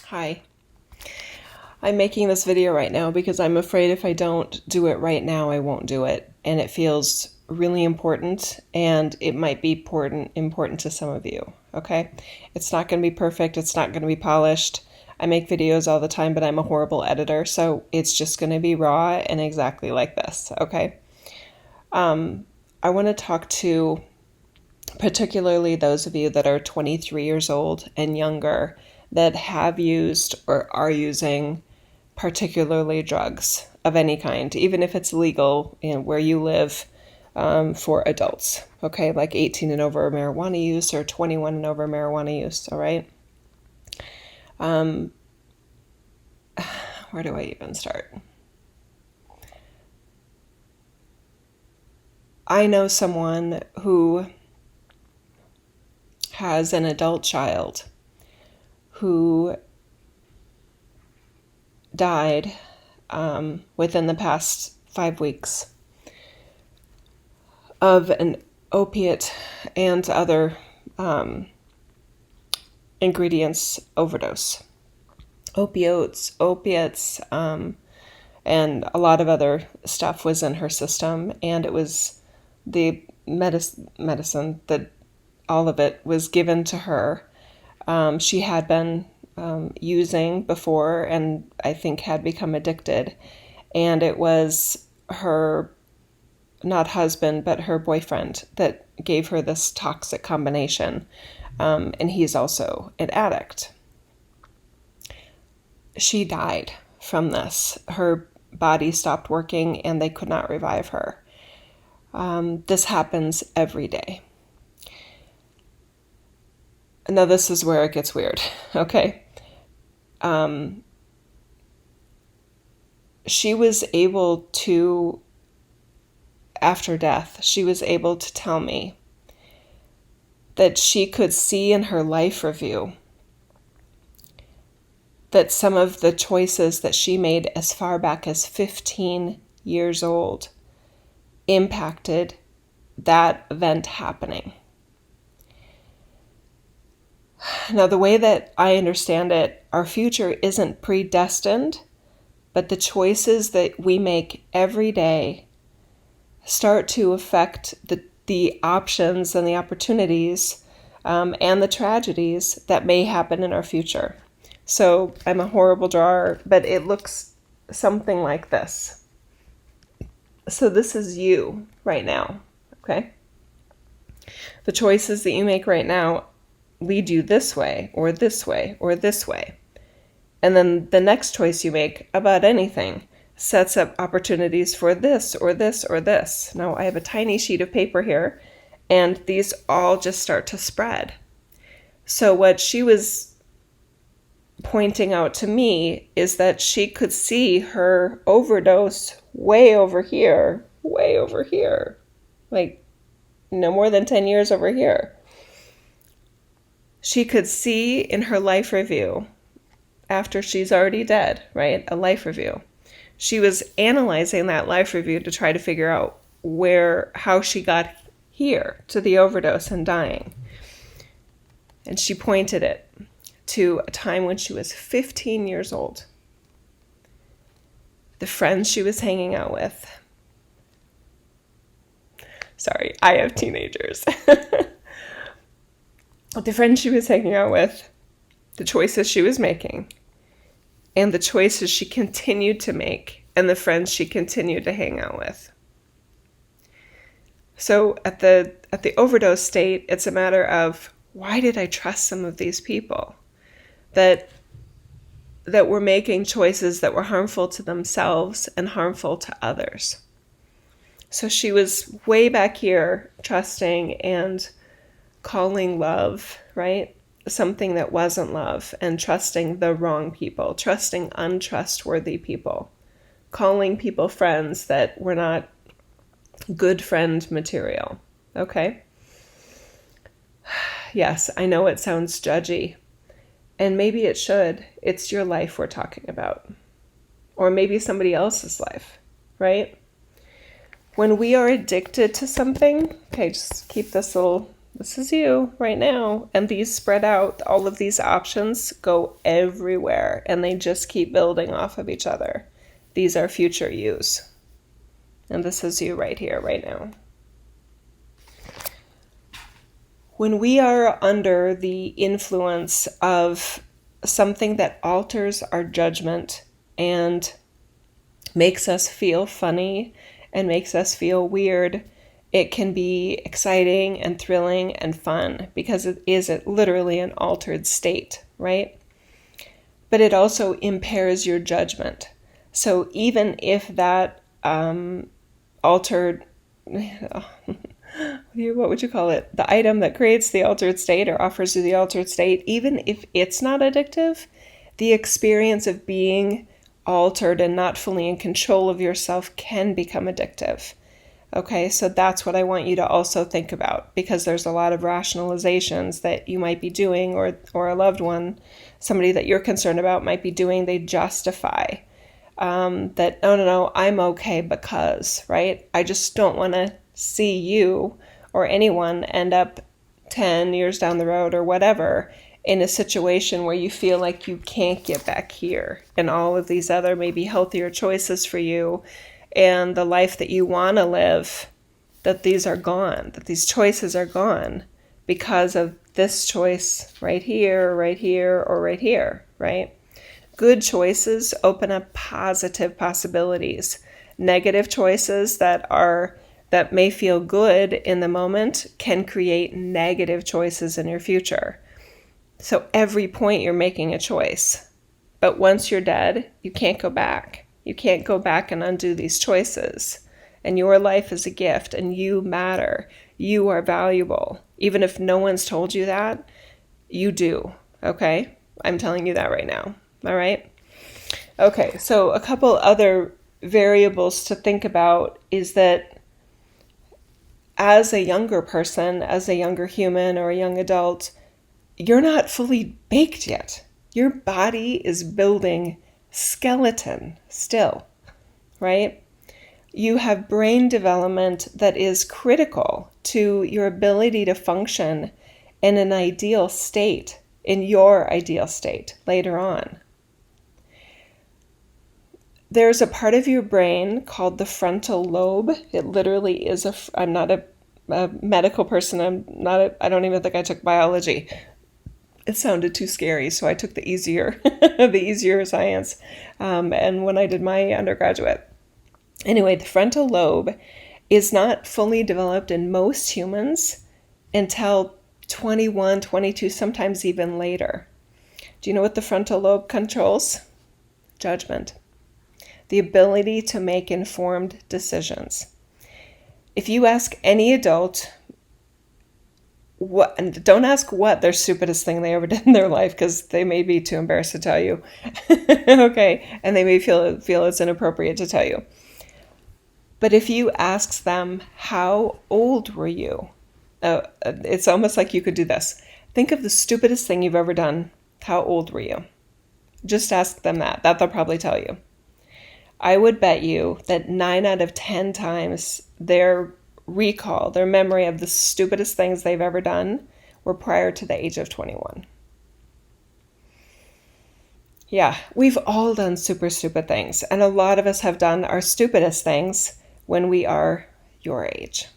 Hi. I'm making this video right now because I'm afraid if I don't do it right now, I won't do it. And it feels really important, and it might be important to some of you, okay? It's not going to be perfect. It's not going to be polished. I make videos all the time, but I'm a horrible editor, so it's just going to be raw and exactly like this, okay? I want to talk to particularly those of you that are 23 years old and younger that have used or are using particularly drugs of any kind, even if it's legal in where you live, for adults, okay, like 18 and over marijuana use or 21 and over marijuana use, all right? Where do I even start? I know someone who has an adult child who died within the past 5 weeks of an opiate and other ingredients overdose. Opiates, and a lot of other stuff was in her system, and it was the medicine that all of it was given to her. She had been using before, and I think had become addicted, and it was her, not husband, but her boyfriend that gave her this toxic combination, and he's also an addict. She died from this. Her body stopped working and they could not revive her. This happens every day. Now this is where it gets weird, okay? She was able to, after death, she was able to tell me that she could see in her life review that some of the choices that she made as far back as 15 years old impacted that event happening. Now, the way that I understand it, our future isn't predestined, but the choices that we make every day start to affect the options and the opportunities and the tragedies that may happen in our future. So I'm a horrible drawer, but it looks something like this. So this is you right now, okay? The choices that you make right now lead you this way, or this way, or this way. And then the next choice you make about anything sets up opportunities for this, or this, or this. Now I have a tiny sheet of paper here, and these all just start to spread. So what she was pointing out to me is that she could see her overdose way over here, like no more than 10 years over here. She could see in her life review, after she's already dead, right? A life review. She was analyzing that life review to try to figure out how she got here to the overdose and dying. And she pointed it to a time when she was 15 years old. The friends she was hanging out with. Sorry, I have teenagers. The friends she was hanging out with, the choices she was making, and the choices she continued to make, and the friends she continued to hang out with. So at the overdose state, it's a matter of, why did I trust some of these people that were making choices that were harmful to themselves and harmful to others? So she was way back here trusting and calling love, right? Something that wasn't love, and trusting the wrong people, trusting untrustworthy people, calling people friends that were not good friend material, okay? Yes, I know it sounds judgy, and maybe it should. It's your life we're talking about, or maybe somebody else's life, right? When we are addicted to something, okay, just keep this little This is you right now. And these spread out, all of these options go everywhere and they just keep building off of each other. These are future yous. And this is you right here, right now. When we are under the influence of something that alters our judgment and makes us feel funny and makes us feel weird, it can be exciting and thrilling and fun because it is literally an altered state, right? But it also impairs your judgment. So even if that altered, what would you call it? The item that creates the altered state or offers you the altered state, even if it's not addictive, the experience of being altered and not fully in control of yourself can become addictive. Okay, so that's what I want you to also think about, because there's a lot of rationalizations that you might be doing, or a loved one, somebody that you're concerned about might be doing. They justify that, no, I'm okay because, right? I just don't want to see you or anyone end up 10 years down the road or whatever in a situation where you feel like you can't get back here and all of these other maybe healthier choices for you and the life that you want to live, that these are gone, that these choices are gone because of this choice right here, or right here, right? Good choices open up positive possibilities. Negative choices that may feel good in the moment can create negative choices in your future. So every point you're making a choice. But once you're dead, you can't go back. You can't go back and undo these choices. And your life is a gift and you matter. You are valuable. Even if no one's told you that, you do. Okay? I'm telling you that right now. All right? Okay, so a couple other variables to think about is that as a younger person, as a younger human or a young adult, you're not fully baked yet. Your body is building skeleton still, right? You have brain development that is critical to your ability to function in an ideal state, in your ideal state later on. There's a part of your brain called the frontal lobe. It literally is I'm not a medical person. I don't even think I took biology. It sounded too scary, so I took the easier science. And when I did my undergraduate. Anyway, the frontal lobe is not fully developed in most humans until 21, 22, sometimes even later. Do you know what the frontal lobe controls? Judgment. The ability to make informed decisions. If you ask any adult, and don't ask what their stupidest thing they ever did in their life, because they may be too embarrassed to tell you. Okay, and they may feel it's inappropriate to tell you. But if you ask them, how old were you? It's almost like you could do this. Think of the stupidest thing you've ever done. How old were you? Just ask them that. That they'll probably tell you. I would bet you that 9 out of 10 times their memory of the stupidest things they've ever done were prior to the age of 21. Yeah, we've all done super stupid things, and a lot of us have done our stupidest things when we are your age.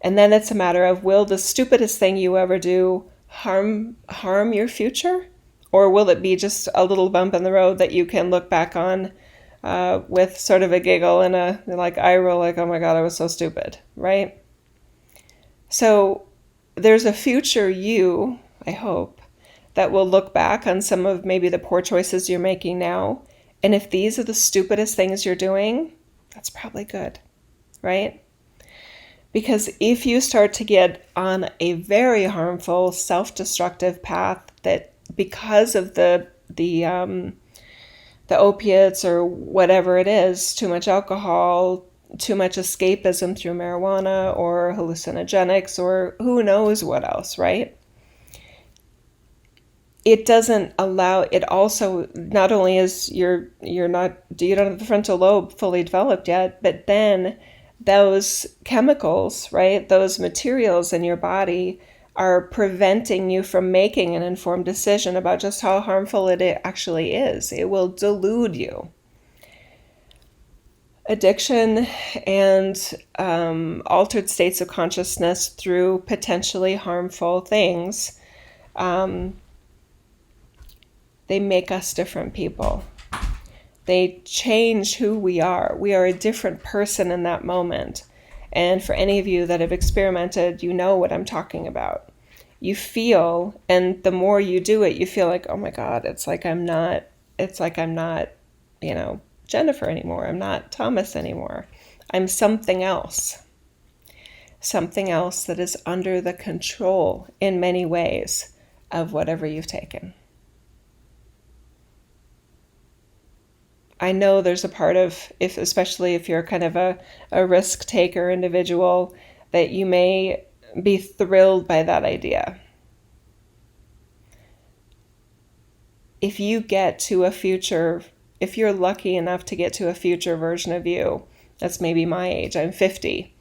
And then it's a matter of, will the stupidest thing you ever do harm your future? Or will it be just a little bump in the road that you can look back on with sort of a giggle and a eye roll, like, oh my God, I was so stupid, right? So there's a future you, I hope, that will look back on some of maybe the poor choices you're making now. And if these are the stupidest things you're doing, that's probably good, right? Because if you start to get on a very harmful, self-destructive path that because of the opiates or whatever it is, too much alcohol, too much escapism through marijuana or hallucinogenics or who knows what else, right? It doesn't allow, it also, not only is you don't have the frontal lobe fully developed yet, but then those chemicals, right, those materials in your body are preventing you from making an informed decision about just how harmful it actually is. It will delude you. Addiction and altered states of consciousness through potentially harmful things, they make us different people. They change who we are. We are a different person in that moment. And for any of you that have experimented, you know what I'm talking about. You feel, and the more you do it, you feel like, oh my God, it's like I'm not, Jennifer anymore. I'm not Thomas anymore. I'm something else. Something else that is under the control in many ways of whatever you've taken. I know there's a part of, especially if you're kind of a risk taker individual, that you may be thrilled by that idea. If you get to a future, if you're lucky enough to get to a future version of you, that's maybe my age, I'm 50,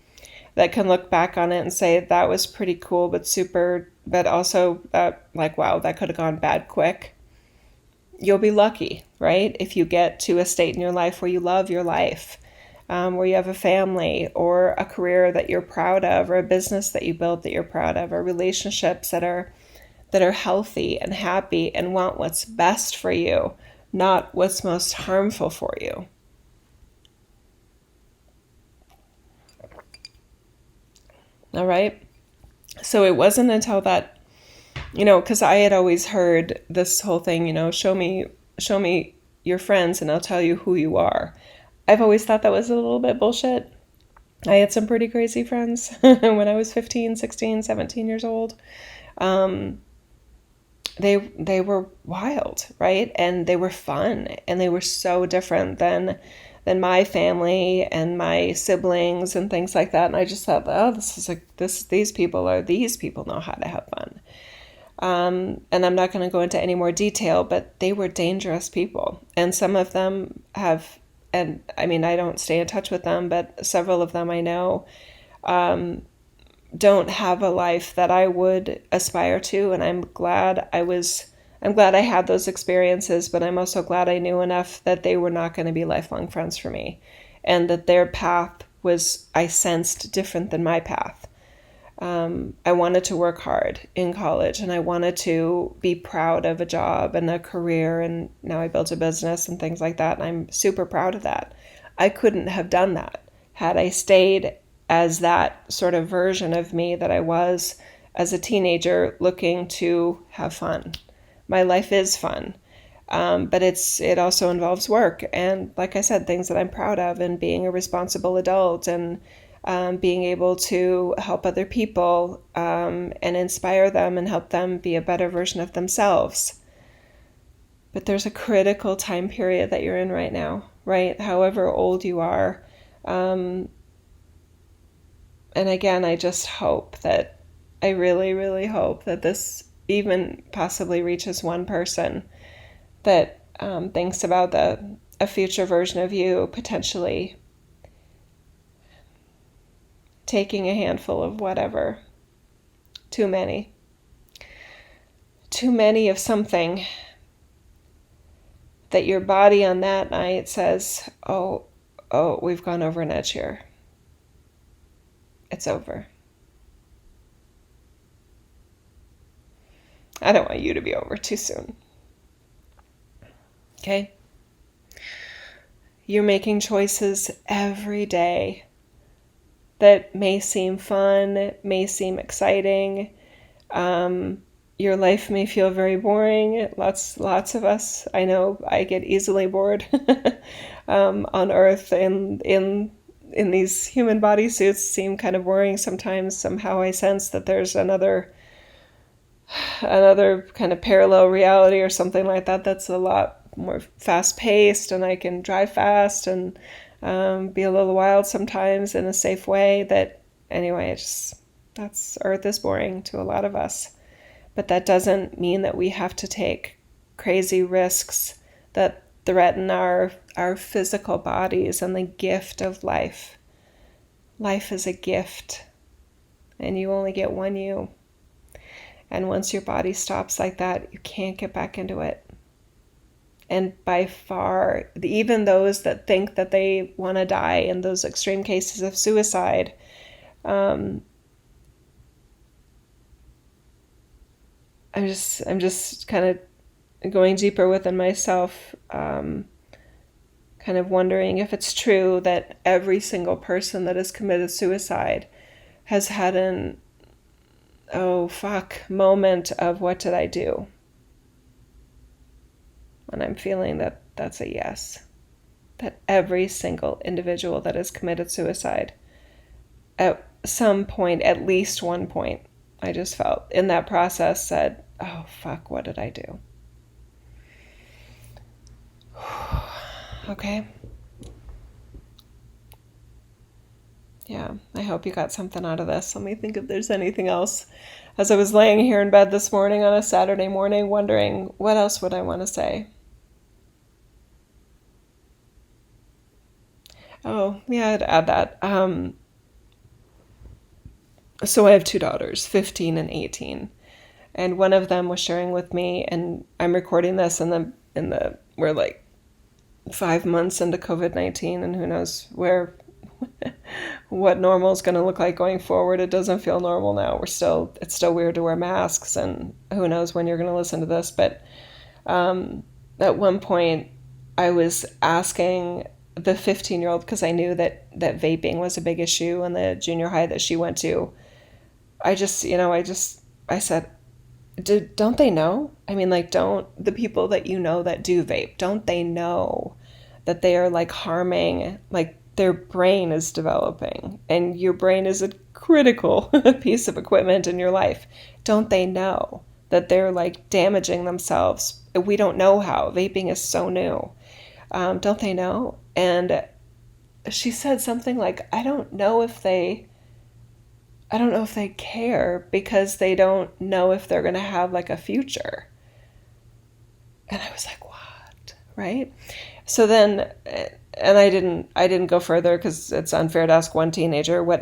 that can look back on it and say, that was pretty cool, but also wow, that could have gone bad quick. You'll be lucky, right? If you get to a state in your life where you love your life, where you have a family or a career that you're proud of, or a business that you built that you're proud of, or relationships that are healthy and happy and want what's best for you, not what's most harmful for you. All right? So it wasn't until that, because I had always heard this whole thing, show me your friends and I'll tell you who you are. I've always thought that was a little bit bullshit. I had some pretty crazy friends when I was 15, 16, 17 years old. They were wild, right? And they were fun, and they were so different than my family and my siblings and things like that. And I just thought, oh, these people know how to have fun. And I'm not going to go into any more detail, but they were dangerous people. And some of them have, and I mean, I don't stay in touch with them, but several of them I know don't have a life that I would aspire to. And I'm glad I had those experiences, but I'm also glad I knew enough that they were not going to be lifelong friends for me, and that their path was, I sensed, different than my path. I wanted to work hard in college, and I wanted to be proud of a job and a career, and now I built a business and things like that, and I'm super proud of that. I couldn't have done that had I stayed as that sort of version of me that I was as a teenager, looking to have fun. My life is fun, but it also involves work, and like I said, things that I'm proud of, and being a responsible adult, and being able to help other people and inspire them and help them be a better version of themselves. But there's a critical time period that you're in right now, right? However old you are. And again, I just hope that, I really, really hope that this even possibly reaches one person that thinks about a future version of you potentially taking a handful of whatever. Too many of something that your body on that night says, oh, we've gone over an edge here. It's over. I don't want you to be over too soon. Okay? You're making choices every day that may seem fun, may seem exciting. Your life may feel very boring. Lots of us, I know, I get easily bored on Earth, and in these human bodysuits seem kind of boring sometimes. Somehow I sense that there's another kind of parallel reality or something like that that's a lot more fast-paced, and I can drive fast and be a little wild sometimes in a safe way. That anyway, that's Earth is boring to a lot of us, but that doesn't mean that we have to take crazy risks that threaten our physical bodies and the gift of life. life is a gift, and you only get one you. And once your body stops like that, you can't get back into it. And by far, even those that think that they want to die in those extreme cases of suicide, I'm just kind of going deeper within myself, kind of wondering if it's true that every single person that has committed suicide has had an oh fuck moment of what did I do? And I'm feeling that that's a yes. That every single individual that has committed suicide at some point, at least one point, I just felt in that process said, oh fuck, what did I do? Okay. Yeah, I hope you got something out of this. Let me think if there's anything else. As I was laying here in bed this morning on a Saturday morning, wondering what else would I want to say? Oh, yeah, I'd add that. So I have two daughters, 15 and 18. And one of them was sharing with me, and I'm recording this we're like 5 months into COVID-19, and who knows what normal is going to look like going forward. It doesn't feel normal now. It's still weird to wear masks, and who knows when you're going to listen to this. But at one point, I was asking the 15-year-old, because I knew that vaping was a big issue in the junior high that she went to. I said, don't they know? I mean, like, don't the people that you know that do vape, don't they know that they are like harming, like their brain is developing, and your brain is a critical piece of equipment in your life. Don't they know that they're like damaging themselves? We don't know how. Vaping is so new. Don't they know? And she said something like, I don't know if they care because they don't know if they're going to have like a future. And I was like, what? Right? So then, and I didn't go further because it's unfair to ask one teenager why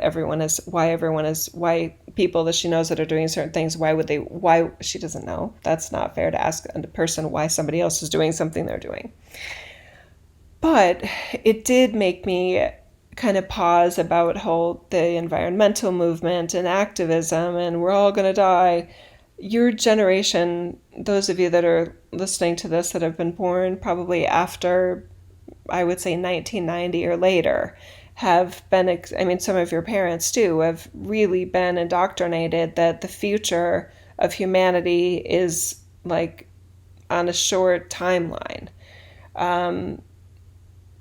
people that she knows that are doing certain things, why she doesn't know. That's not fair to ask a person why somebody else is doing something they're doing. But it did make me kind of pause about the environmental movement and activism and we're all going to die. Your generation, those of you that are listening to this that have been born probably after, I would say 1990 or later, have been, some of your parents too, have really been indoctrinated that the future of humanity is like on a short timeline.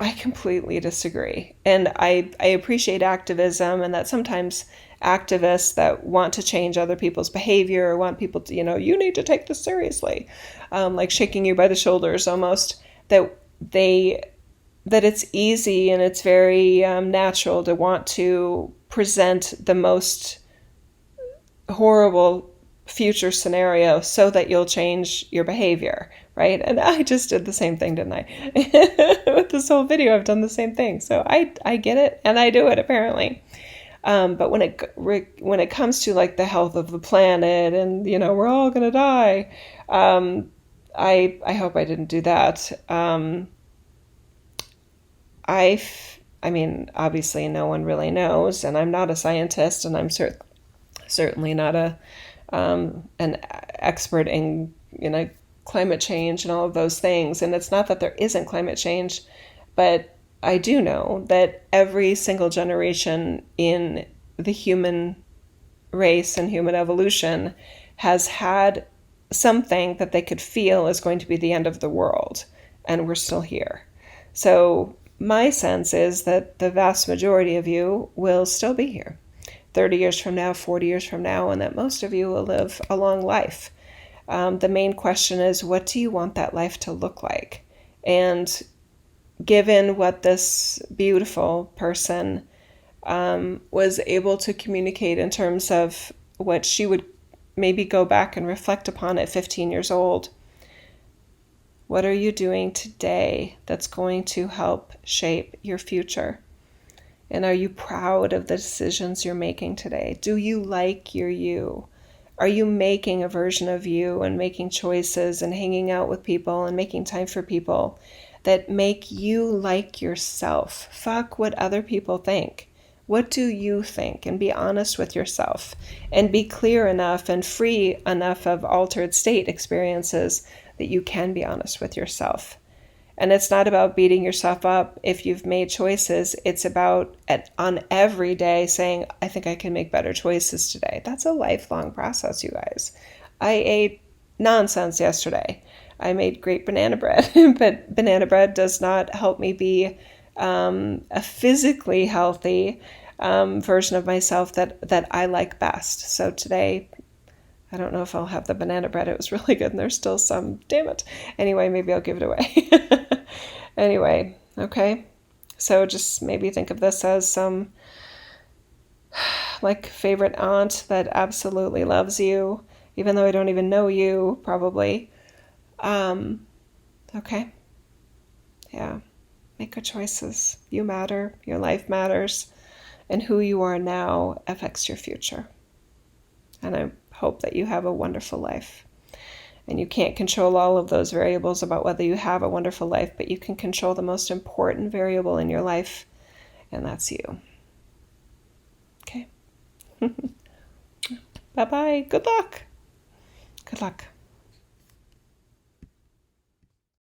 I completely disagree. And I appreciate activism, and that sometimes activists that want to change other people's behavior or want people to, you need to take this seriously, like shaking you by the shoulders almost, that it's easy and it's very natural to want to present the most horrible future scenario so that you'll change your behavior, right? And I just did the same thing, didn't I? With this whole video, I've done the same thing. So I get it, and I do it apparently. But when it comes to like the health of the planet and we're all gonna die, I hope I didn't do that. Obviously no one really knows, and I'm not a scientist, and I'm certainly not an expert in climate change and all of those things. And it's not that there isn't climate change, but I do know that every single generation in the human race and human evolution has had something that they could feel is going to be the end of the world, and we're still here. So my sense is that the vast majority of you will still be here 30 years from now, 40 years from now, and that most of you will live a long life. The main question is, what do you want that life to look like? And given what this beautiful person was able to communicate in terms of what she would maybe go back and reflect upon at 15 years old, what are you doing today that's going to help shape your future? And are you proud of the decisions you're making today? Do you like your you? Are you making a version of you and making choices and hanging out with people and making time for people that make you like yourself? Fuck what other people think. What do you think? And be honest with yourself and be clear enough and free enough of altered state experiences that you can be honest with yourself. And it's not about beating yourself up if you've made choices. It's about on every day saying, I think I can make better choices today. That's a lifelong process, you guys. I ate nonsense yesterday. I made great banana bread, but banana bread does not help me be a physically healthy version of myself that I like best. So today, I don't know if I'll have the banana bread. It was really good and there's still some. Damn it. Anyway, maybe I'll give it away. Anyway, okay. So just maybe think of this as some like favorite aunt that absolutely loves you, even though I don't even know you, probably. Okay. Yeah. Make good choices. You matter. Your life matters. And who you are now affects your future. And I hope that you have a wonderful life. And you can't control all of those variables about whether you have a wonderful life, but you can control the most important variable in your life, and that's you. Okay. Bye-bye. Good luck. Good luck.